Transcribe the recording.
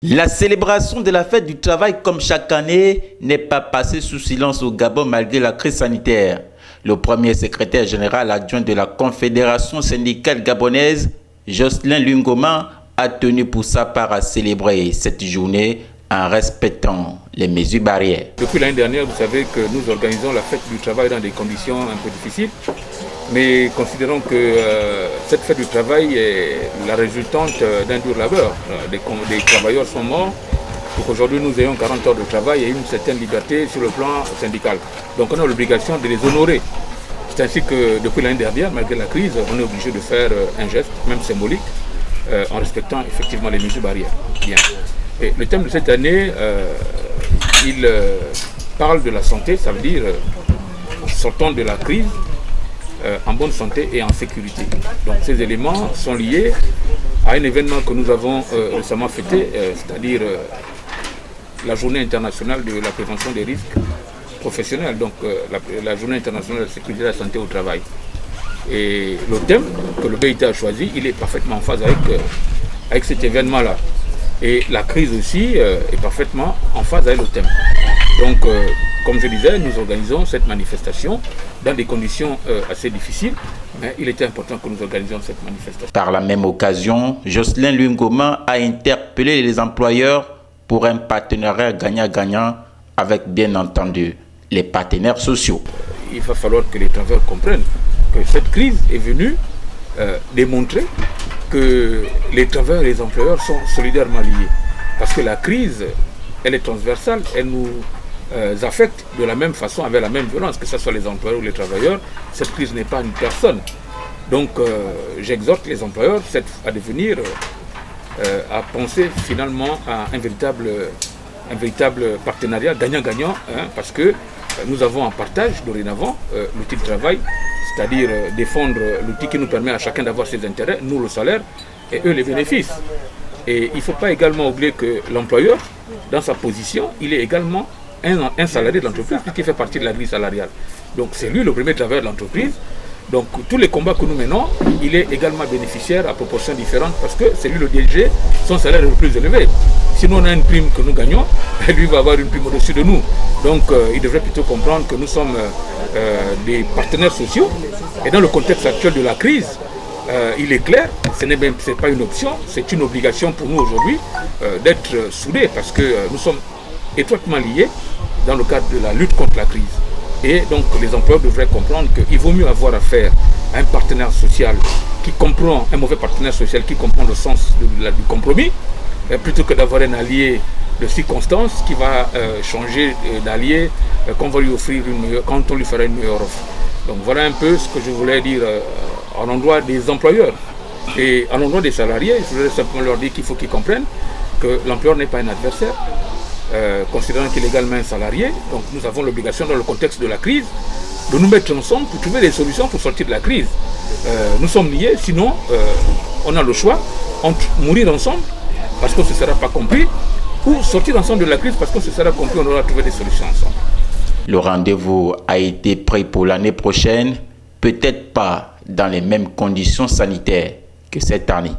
La célébration de la fête du travail comme chaque année n'est pas passée sous silence au Gabon malgré la crise sanitaire. Le premier secrétaire général adjoint de la Confédération syndicale gabonaise, Jocelyn Lungoma, a tenu pour sa part à célébrer cette journée en respectant les mesures barrières. Depuis l'année dernière, vous savez que nous organisons la fête du travail dans des conditions un peu difficiles, mais considérons que cette fête du travail est la résultante d'un dur labeur. Des travailleurs sont morts pour qu'aujourd'hui nous ayons 40 heures de travail et une certaine liberté sur le plan syndical. Donc on a l'obligation de les honorer. C'est ainsi que depuis l'année dernière, malgré la crise, on est obligé de faire un geste, même symbolique, en respectant effectivement les mesures barrières. Bien. Et le thème de cette année, il parle de la santé, ça veut dire sortant de la crise en bonne santé et en sécurité. Donc ces éléments sont liés à un événement que nous avons récemment fêté, c'est-à-dire la journée internationale de la prévention des risques professionnels, donc la journée internationale de la sécurité et de la santé au travail. Et le thème que le BIT a choisi, il est parfaitement en phase avec cet événement-là. Et la crise aussi est parfaitement en phase avec le thème. Donc, comme je disais, nous organisons cette manifestation dans des conditions assez difficiles, mais il était important que nous organisions cette manifestation. Par la même occasion, Jocelyn Lungoma a interpellé les employeurs pour un partenariat gagnant-gagnant avec, bien entendu, les partenaires sociaux. Il va falloir que les travailleurs comprennent que cette crise est venue démontrer que les travailleurs et les employeurs sont solidairement liés. Parce que la crise, elle est transversale, elle nous affecte de la même façon, avec la même violence, que ce soit les employeurs ou les travailleurs. Cette crise n'est pas une personne. Donc j'exhorte les employeurs à devenir, à penser finalement à un véritable partenariat gagnant-gagnant, parce que nous avons en partage dorénavant l'outil de travail, c'est-à-dire défendre l'outil qui nous permet à chacun d'avoir ses intérêts, nous le salaire et eux les bénéfices. Et il ne faut pas également oublier que l'employeur, dans sa position, il est également un salarié de l'entreprise qui fait partie de la grille salariale. Donc c'est lui le premier travailleur de l'entreprise. Donc tous les combats que nous menons, il est également bénéficiaire à proportions différentes parce que c'est lui le DG, son salaire est le plus élevé. Si nous on a une prime que nous gagnons, lui va avoir une prime au-dessus de nous. Donc il devrait plutôt comprendre que nous sommes des partenaires sociaux. Et dans le contexte actuel de la crise, il est clair, ce n'est pas une option, c'est une obligation pour nous aujourd'hui d'être soudés parce que nous sommes étroitement liés dans le cadre de la lutte contre la crise. Et donc les employeurs devraient comprendre qu'il vaut mieux avoir affaire à un partenaire social qui comprend, un mauvais partenaire social qui comprend le sens du compromis, plutôt que d'avoir un allié de circonstance qui va changer d'allié quand on lui fera une meilleure offre. Donc voilà un peu ce que je voulais dire à l'endroit des employeurs. Et à l'endroit des salariés, je voudrais simplement leur dire qu'il faut qu'ils comprennent que l'employeur n'est pas un adversaire, considérant qu'il est également un salarié. Donc nous avons l'obligation dans le contexte de la crise de nous mettre ensemble pour trouver des solutions pour sortir de la crise. Nous sommes liés, sinon on a le choix entre mourir ensemble parce qu'on ne se sera pas compris ou sortir ensemble de la crise parce qu'on se sera compris, on aura trouvé des solutions ensemble. Le rendez-vous a été pris pour l'année prochaine, peut-être pas dans les mêmes conditions sanitaires que cette année.